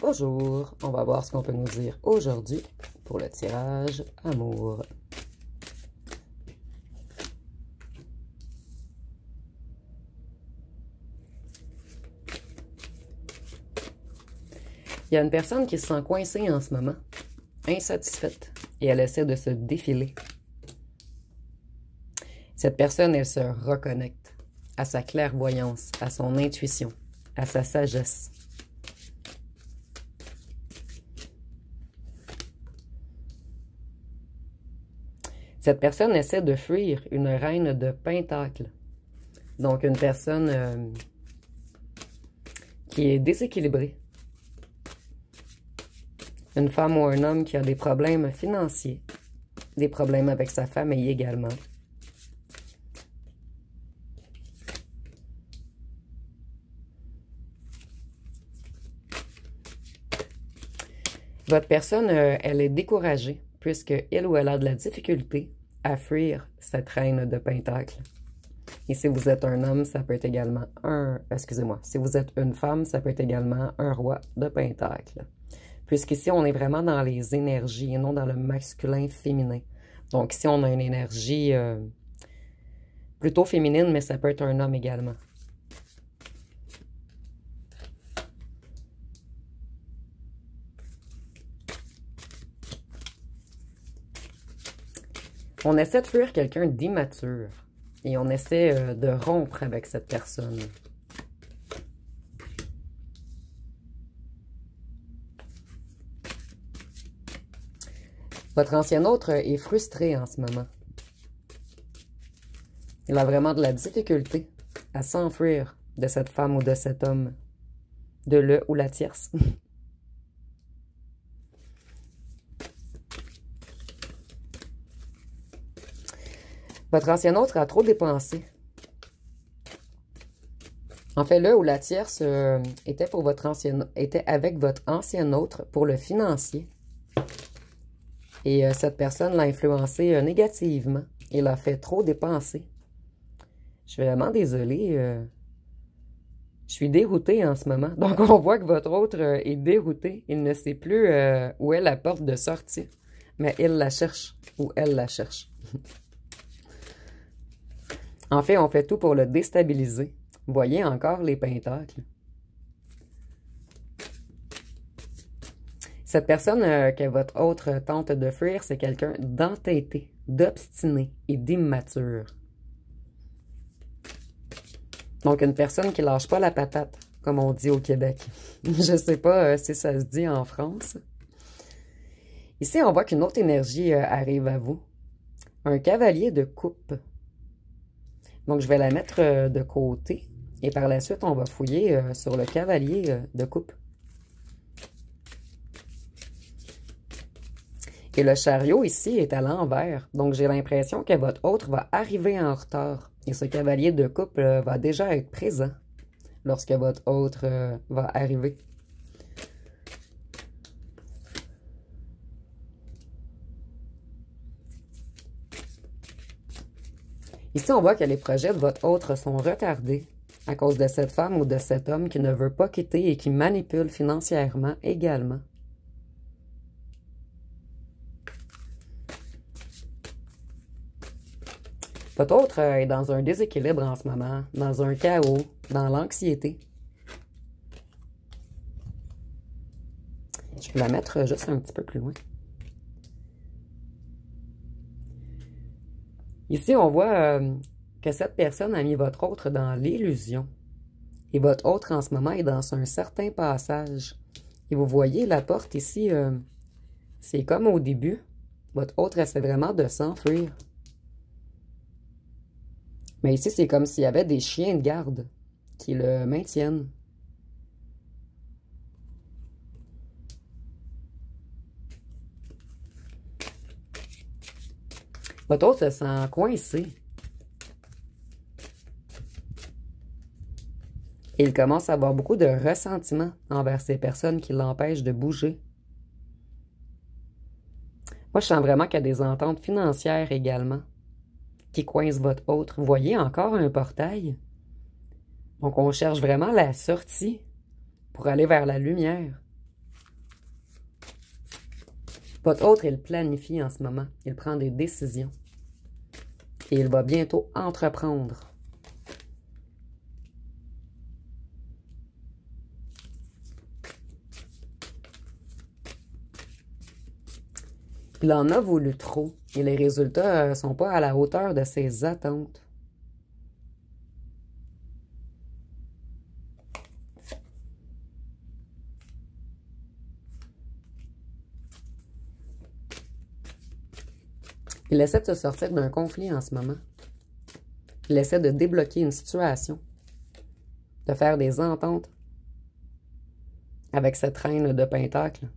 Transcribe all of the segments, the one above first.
Bonjour, on va voir ce qu'on peut nous dire aujourd'hui pour le tirage amour. Il y a une personne qui se sent coincée en ce moment, insatisfaite, et elle essaie de se défiler. Cette personne, elle se reconnecte à sa clairvoyance, à son intuition, à sa sagesse. Cette personne essaie de fuir une reine de Pentacle. Donc, une personne qui est déséquilibrée. Une femme ou un homme qui a des problèmes financiers. Des problèmes avec sa famille également. Votre personne, elle est découragée puisque elle ou elle a de la difficulté à fuir cette reine de Pentacle. Et si vous êtes un homme, ça peut être également excusez-moi, si vous êtes une femme, ça peut être également un roi de Pentacle. Puisqu'ici, on est vraiment dans les énergies et non dans le masculin-féminin. Donc ici, on a une énergie plutôt féminine, mais ça peut être un homme également. On essaie de fuir quelqu'un d'immature et on essaie de rompre avec cette personne. Votre ancien autre est frustré en ce moment. Il a vraiment de la difficulté à s'enfuir de cette femme ou de cet homme, de le ou la tierce. Votre ancien autre a trop dépensé. En fait, le ou la tierce était avec votre ancien autre pour le financier. Et cette personne l'a influencé négativement. Il a fait trop dépenser. Je suis vraiment désolée. Je suis déroutée en ce moment. Donc, on voit que votre autre est dérouté. Il ne sait plus où est la porte de sortie. Mais il la cherche. Ou elle la cherche. En fait, on fait tout pour le déstabiliser. Vous voyez encore les pentacles. Cette personne que votre autre tente de fuir, c'est quelqu'un d'entêté, d'obstiné et d'immature. Donc, une personne qui lâche pas la patate, comme on dit au Québec. Je sais pas si ça se dit en France. Ici, on voit qu'une autre énergie arrive à vous. Un cavalier de coupe. Donc, je vais la mettre de côté. Et par la suite, on va fouiller sur le cavalier de coupe. Et le chariot ici est à l'envers. Donc, j'ai l'impression que votre autre va arriver en retard. Et ce cavalier de coupe va déjà être présent lorsque votre autre va arriver. Ici, on voit que les projets de votre autre sont retardés à cause de cette femme ou de cet homme qui ne veut pas quitter et qui manipule financièrement également. Votre autre est dans un déséquilibre en ce moment, dans un chaos, dans l'anxiété. Je vais la mettre juste un petit peu plus loin. Ici, on voit que cette personne a mis votre autre dans l'illusion. Et votre autre, en ce moment, est dans un certain passage. Et vous voyez, la porte ici, c'est comme au début. Votre autre essaie vraiment de s'enfuir. Mais ici, c'est comme s'il y avait des chiens de garde qui le maintiennent. Votre autre se sent coincé. Et il commence à avoir beaucoup de ressentiment envers ces personnes qui l'empêchent de bouger. Moi, je sens vraiment qu'il y a des ententes financières également qui coincent votre autre. Vous voyez encore un portail? Donc, on cherche vraiment la sortie pour aller vers la lumière. Votre autre, il planifie en ce moment. Il prend des décisions. Et il va bientôt entreprendre. Il en a voulu trop. Et les résultats ne sont pas à la hauteur de ses attentes. Il essaie de se sortir d'un conflit en ce moment. Il essaie de débloquer une situation, de faire des ententes avec cette reine de Pentacle,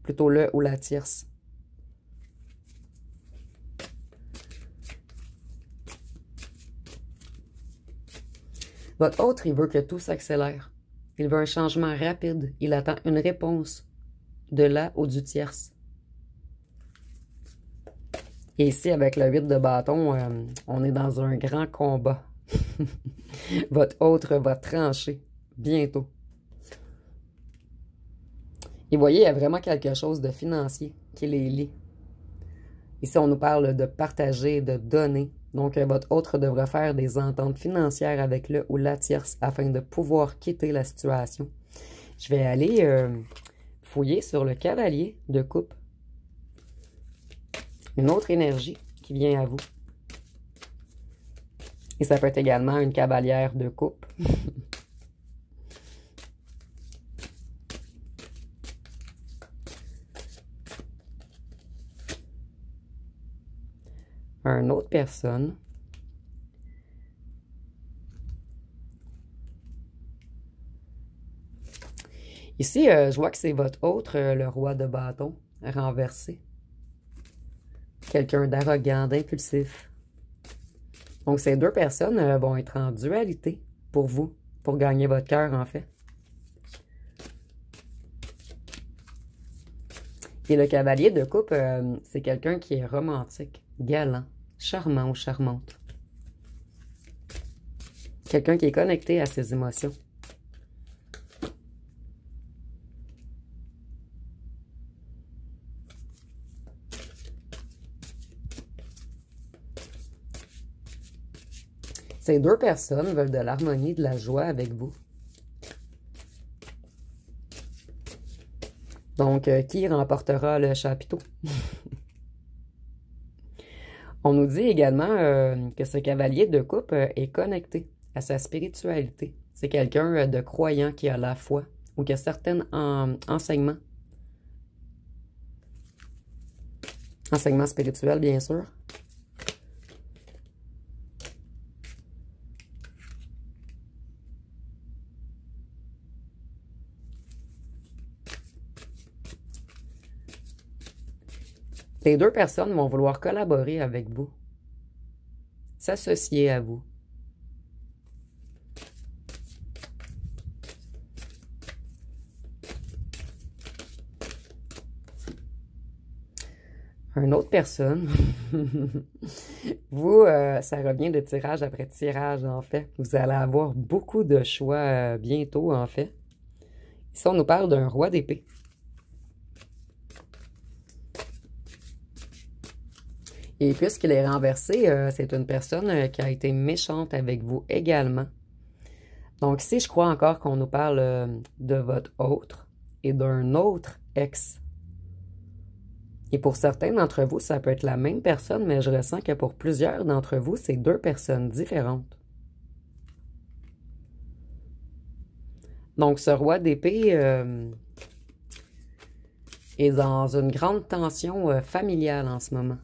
plutôt le ou la tierce. Votre autre, il veut que tout s'accélère. Il veut un changement rapide. Il attend une réponse de la ou du tierce. Et ici, avec le 8 de bâton, on est dans un grand combat. Votre autre va trancher bientôt. Et voyez, il y a vraiment quelque chose de financier qui les lie. Ici, on nous parle de partager, de donner. Donc, votre autre devra faire des ententes financières avec le ou la tierce afin de pouvoir quitter la situation. Je vais aller fouiller sur le cavalier de coupe. Une autre énergie qui vient à vous. Et ça peut être également une cavalière de coupe. Une autre personne. Ici, je vois que c'est votre autre, le roi de bâton, renversé. Quelqu'un d'arrogant, d'impulsif. Donc, ces deux personnes vont être en dualité pour vous, pour gagner votre cœur, en fait. Et le cavalier de coupe, c'est quelqu'un qui est romantique, galant, charmant ou charmante. Quelqu'un qui est connecté à ses émotions. Ces deux personnes veulent de l'harmonie, de la joie avec vous. Donc, qui remportera le chapiteau? On nous dit également que ce cavalier de coupe est connecté à sa spiritualité. C'est quelqu'un de croyant qui a la foi ou qui a certains enseignements. Enseignements spirituels, bien sûr. Les deux personnes vont vouloir collaborer avec vous, s'associer à vous. Une autre personne, vous, ça revient de tirage après tirage, en fait. Vous allez avoir beaucoup de choix bientôt, en fait. Ici, on nous parle d'un roi d'épée. Et puisqu'il est renversé, c'est une personne qui a été méchante avec vous également. Donc ici, je crois encore qu'on nous parle de votre autre et d'un autre ex. Et pour certains d'entre vous, ça peut être la même personne, mais je ressens que pour plusieurs d'entre vous, c'est deux personnes différentes. Donc ce roi d'épée est dans une grande tension familiale en ce moment.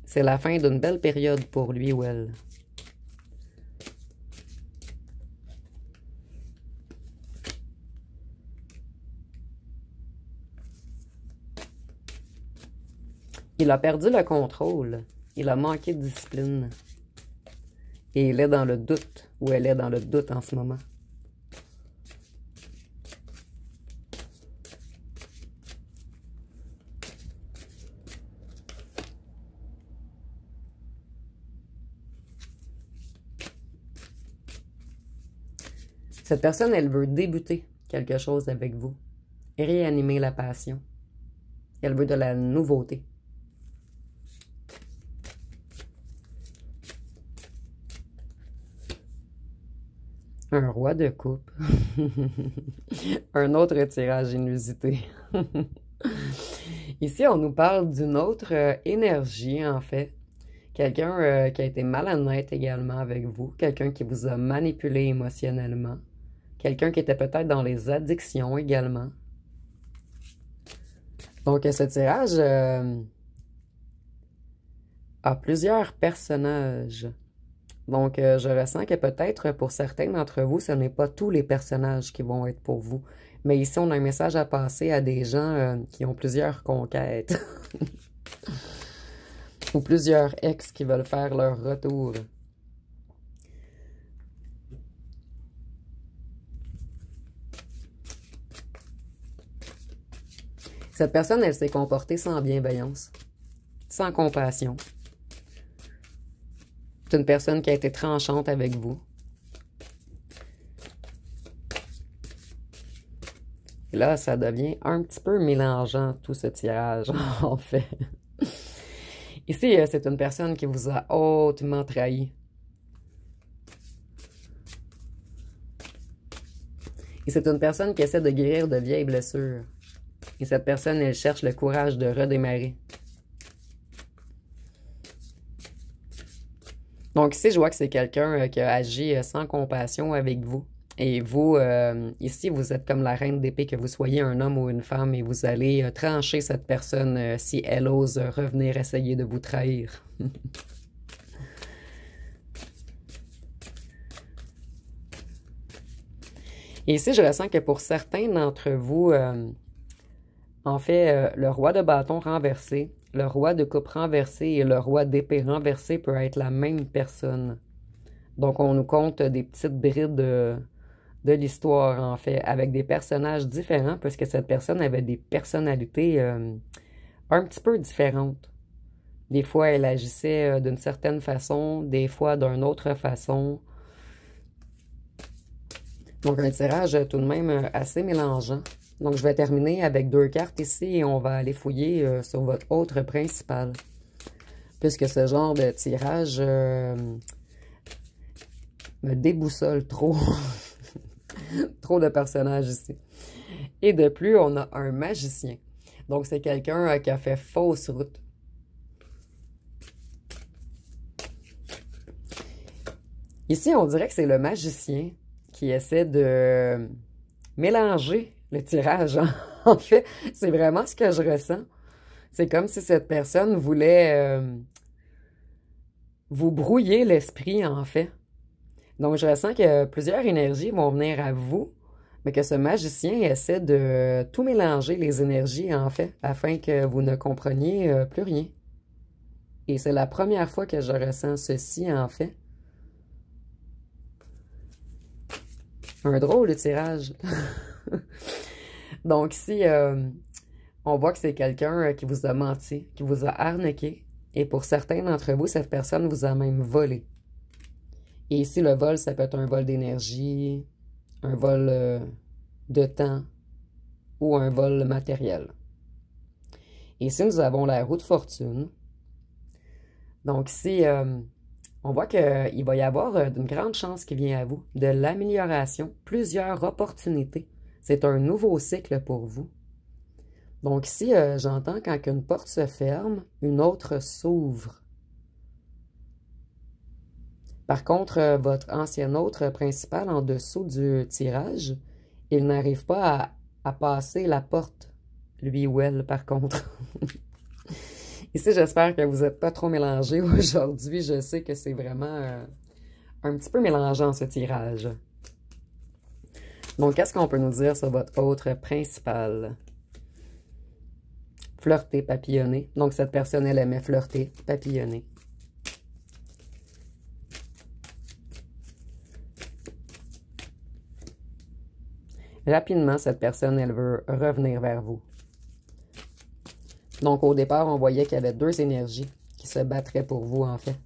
C'est la fin d'une belle période pour lui ou elle. Il a perdu le contrôle. Il a manqué de discipline. Et il est dans le doute, ou elle est dans le doute en ce moment. Cette personne, elle veut débuter quelque chose avec vous. Réanimer la passion. Elle veut de la nouveauté. Un roi de coupe. Un autre tirage inusité. Ici, on nous parle d'une autre énergie, en fait. Quelqu'un qui a été malhonnête également avec vous. Quelqu'un qui vous a manipulé émotionnellement. Quelqu'un qui était peut-être dans les addictions également. Donc, ce tirage a plusieurs personnages. Donc, je ressens que peut-être pour certains d'entre vous, ce n'est pas tous les personnages qui vont être pour vous. Mais ici, on a un message à passer à des gens qui ont plusieurs conquêtes. Ou plusieurs ex qui veulent faire leur retour. Cette personne, elle s'est comportée sans bienveillance, sans compassion. C'est une personne qui a été tranchante avec vous. Et là, ça devient un petit peu mélangeant, tout ce tirage, en fait. Ici, c'est une personne qui vous a hautement trahi. Et c'est une personne qui essaie de guérir de vieilles blessures. Et cette personne, elle cherche le courage de redémarrer. Donc ici, je vois que c'est quelqu'un qui a agi sans compassion avec vous. Et vous, ici, vous êtes comme la reine d'épée, que vous soyez un homme ou une femme, et vous allez trancher cette personne si elle ose revenir essayer de vous trahir. Et ici, je ressens que pour certains d'entre vous, en fait, le roi de bâton renversé, le roi de coupe renversé et le roi d'épée renversé peut être la même personne. Donc, on nous compte des petites brides de l'histoire, en fait, avec des personnages différents, parce que cette personne avait des personnalités un petit peu différentes. Des fois, elle agissait d'une certaine façon, des fois d'une autre façon. Donc, un tirage tout de même assez mélangeant. Donc, je vais terminer avec 2 cartes ici et on va aller fouiller sur votre autre principal. Puisque ce genre de tirage me déboussole trop. Trop de personnages ici. Et de plus, on a un magicien. Donc, c'est quelqu'un qui a fait fausse route. Ici, on dirait que c'est le magicien qui essaie de mélanger le tirage. En fait, c'est vraiment ce que je ressens. C'est comme si cette personne voulait vous brouiller l'esprit, en fait. Donc, je ressens que plusieurs énergies vont venir à vous, mais que ce magicien essaie de tout mélanger les énergies, en fait, afin que vous ne compreniez plus rien. Et c'est la première fois que je ressens ceci, en fait. Un drôle de tirage. Donc ici, on voit que c'est quelqu'un qui vous a menti, qui vous a arnaqué. Et pour certains d'entre vous, cette personne vous a même volé. Et ici, le vol, ça peut être un vol d'énergie, un vol de temps ou un vol matériel. Et ici, nous avons la roue de fortune. Donc ici, on voit qu'il va y avoir une grande chance qui vient à vous, de l'amélioration, plusieurs opportunités. C'est un nouveau cycle pour vous. Donc ici, j'entends quand une porte se ferme, une autre s'ouvre. Par contre, votre ancien autre principal en dessous du tirage, il n'arrive pas à passer la porte, lui ou elle, par contre. Ici, j'espère que vous n'êtes pas trop mélangés aujourd'hui. Je sais que c'est vraiment un petit peu mélangeant, ce tirage. Donc, qu'est-ce qu'on peut nous dire sur votre autre principal? Flirter, papillonner. Donc, cette personne, elle aimait flirter, papillonner. Rapidement, cette personne, elle veut revenir vers vous. Donc, au départ, on voyait qu'il y avait 2 énergies qui se battraient pour vous, en fait.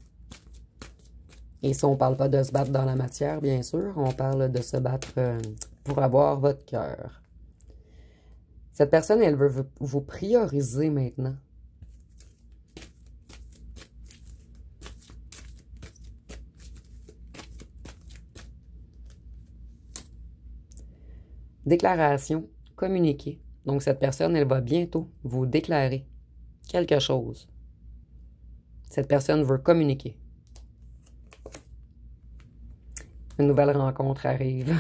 Et si on ne parle pas de se battre dans la matière, bien sûr, on parle de se battre pour avoir votre cœur. Cette personne, elle veut vous prioriser maintenant. Déclaration, communiquer. Donc, cette personne, elle va bientôt vous déclarer quelque chose. Cette personne veut communiquer. Une nouvelle rencontre arrive.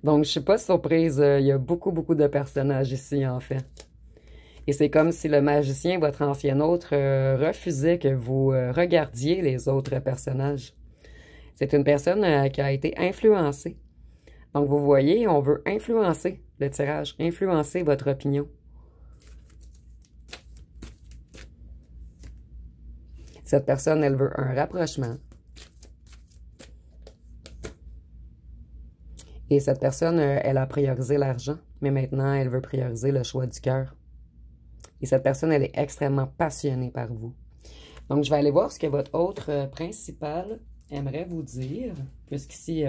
Donc, je ne suis pas surprise. Il y a beaucoup de personnages ici, en fait. Et c'est comme si le magicien, votre ancien autre, refusait que vous regardiez les autres personnages. C'est une personne qui a été influencée. Donc, vous voyez, on veut influencer le tirage, influencer votre opinion. Cette personne, elle veut un rapprochement. Et cette personne, elle a priorisé l'argent, mais maintenant, elle veut prioriser le choix du cœur. Et cette personne, elle est extrêmement passionnée par vous. Donc, je vais aller voir ce que votre autre principal aimerait vous dire, puisqu'ici,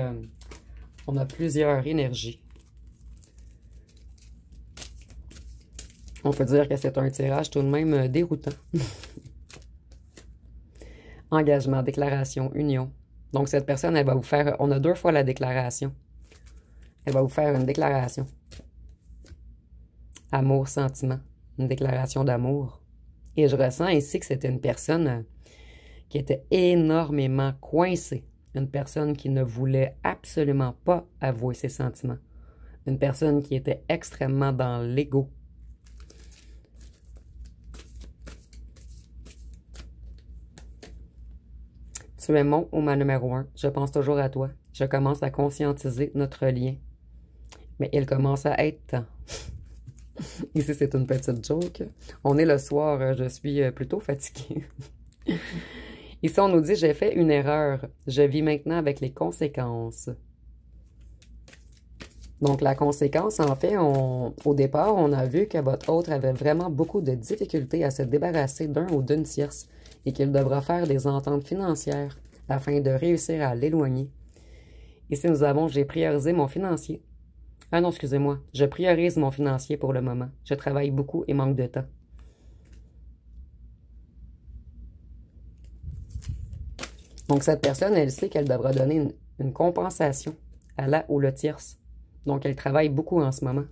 on a plusieurs énergies. On peut dire que c'est un tirage tout de même déroutant. Engagement, déclaration, union. Donc, cette personne, elle va vous faire... On a 2 fois la déclaration. Elle va vous faire une déclaration. Amour, sentiment. Une déclaration d'amour. Et je ressens ici que c'était une personne qui était énormément coincée. Une personne qui ne voulait absolument pas avouer ses sentiments. Une personne qui était extrêmement dans l'ego. Tu es mon ou ma numéro 1. Je pense toujours à toi. Je commence à conscientiser notre lien. Mais il commence à être temps. Ici, c'est une petite joke. On est le soir, je suis plutôt fatiguée. Ici, on nous dit, j'ai fait une erreur. Je vis maintenant avec les conséquences. Donc, la conséquence, en fait, au départ, on a vu que votre autre avait vraiment beaucoup de difficultés à se débarrasser d'un ou d'une tierce et qu'il devra faire des ententes financières afin de réussir à l'éloigner. Ici, nous avons, j'ai priorisé mon financier. Ah non, excusez-moi, je priorise mon financier pour le moment. Je travaille beaucoup et manque de temps. Donc, cette personne, elle sait qu'elle devra donner une compensation à la ou le tierce. Donc, elle travaille beaucoup en ce moment.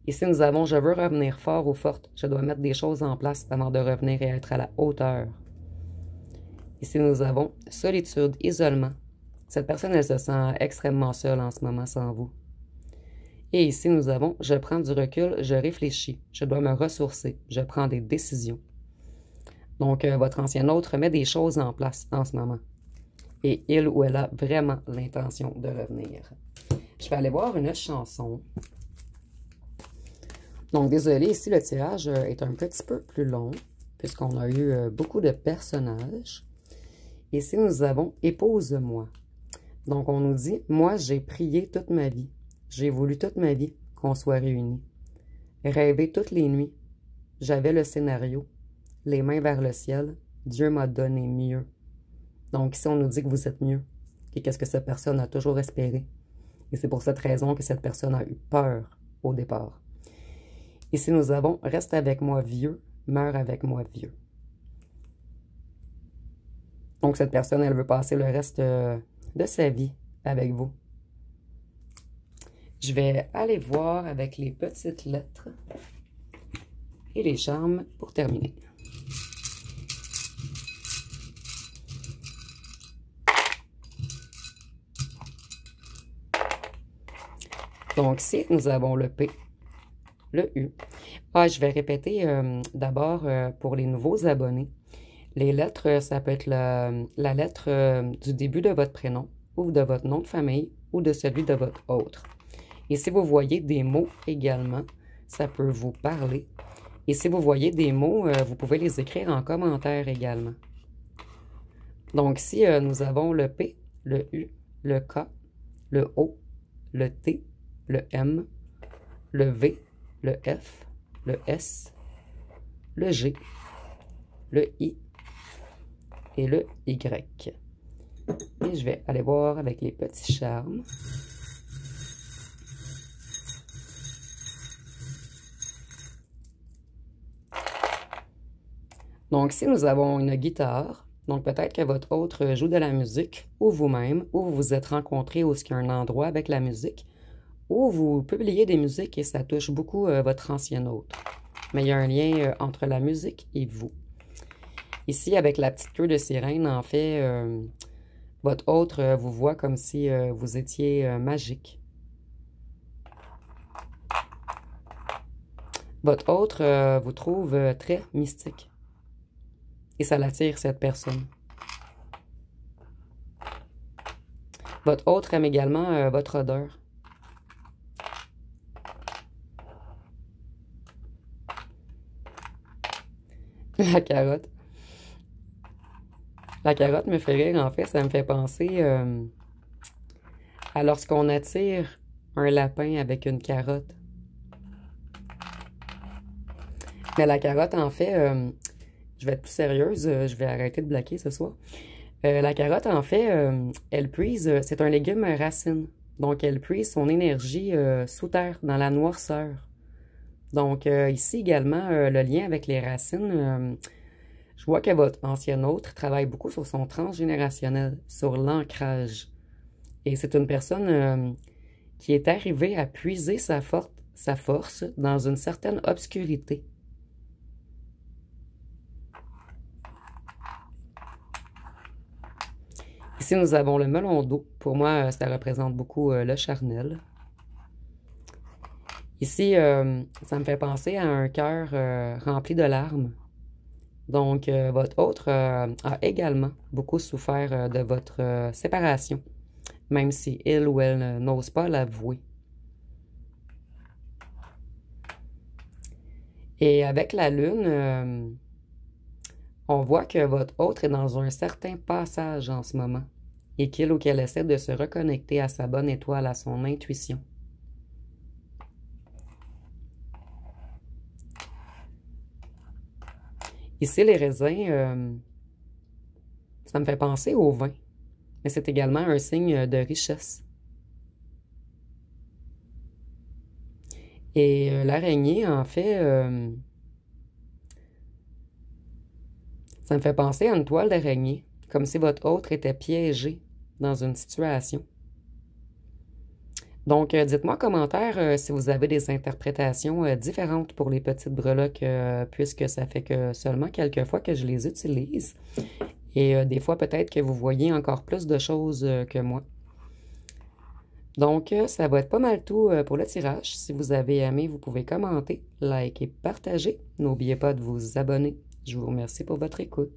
Ici, nous avons « Je veux revenir fort ou forte. Je dois mettre des choses en place avant de revenir et être à la hauteur. » Ici, nous avons « Solitude, isolement. » Cette personne, elle se sent extrêmement seule en ce moment sans vous. Et ici, nous avons « Je prends du recul, je réfléchis. Je dois me ressourcer. Je prends des décisions. » Donc, votre ancien autre met des choses en place en ce moment. Et il ou elle a vraiment l'intention de revenir. Je vais aller voir une chanson. Donc, désolé, ici, le tirage est un petit peu plus long, puisqu'on a eu beaucoup de personnages. Ici, nous avons « Épouse-moi ». Donc, on nous dit « Moi, j'ai prié toute ma vie. J'ai voulu toute ma vie qu'on soit réunis. Rêvé toutes les nuits. J'avais le scénario. Les mains vers le ciel. Dieu m'a donné mieux. » Donc, ici, on nous dit que vous êtes mieux. Et qu'est-ce que cette personne a toujours espéré. Et c'est pour cette raison que cette personne a eu peur au départ. Ici, nous avons « Reste avec moi vieux, meurs avec moi vieux ». Donc, cette personne, elle veut passer le reste de sa vie avec vous. Je vais aller voir avec les petites lettres et les charmes pour terminer. Donc, ici, nous avons le P, le U. Ah, je vais répéter d'abord pour les nouveaux abonnés. Les lettres, ça peut être la lettre du début de votre prénom ou de votre nom de famille ou de celui de votre autre. Et si vous voyez des mots également, ça peut vous parler. Et si vous voyez des mots, vous pouvez les écrire en commentaire également. Donc ici, nous avons le P, le U, le K, le O, le T, le M, le V, le F, le S, le G, le I et le Y. Et je vais aller voir avec les petits charmes. Donc, si nous avons une guitare, donc peut-être que votre autre joue de la musique, ou vous-même, ou vous vous êtes rencontrés où il y a un endroit avec la musique, ou vous publiez des musiques et ça touche beaucoup votre ancien autre. Mais il y a un lien entre la musique et vous. Ici, avec la petite queue de sirène, en fait, votre autre vous voit comme si vous étiez magique. Votre autre vous trouve très mystique. Et ça l'attire, cette personne. Votre autre aime également votre odeur. La carotte. La carotte me fait rire, en fait, ça me fait penser à lorsqu'on attire un lapin avec une carotte. Mais la carotte, en fait, je vais être plus sérieuse, je vais arrêter de blaguer ce soir. La carotte, en fait, elle puise, c'est un légume racine. Donc, elle puise son énergie sous terre, dans la noirceur. Donc, ici également, le lien avec les racines, je vois que votre ancien autre travaille beaucoup sur son transgénérationnel, sur l'ancrage. Et c'est une personne qui est arrivée à puiser sa force dans une certaine obscurité. Ici, nous avons le melon d'eau. Pour moi, ça représente beaucoup le charnel. Ici, ça me fait penser à un cœur rempli de larmes. Donc, votre autre a également beaucoup souffert de votre séparation, même si il ou elle n'ose pas l'avouer. Et avec la lune, on voit que votre autre est dans un certain passage en ce moment et qu'il ou qu'elle essaie de se reconnecter à sa bonne étoile, à son intuition. Ici, les raisins, ça me fait penser au vin, mais c'est également un signe de richesse. Et l'araignée, en fait, ça me fait penser à une toile d'araignée, comme si votre autre était piégé dans une situation. Donc, dites-moi en commentaire si vous avez des interprétations différentes pour les petites breloques, puisque ça fait que seulement quelques fois que je les utilise. Et des fois, peut-être que vous voyez encore plus de choses que moi. Donc, ça va être pas mal tout pour le tirage. Si vous avez aimé, vous pouvez commenter, liker, partager. N'oubliez pas de vous abonner. Je vous remercie pour votre écoute.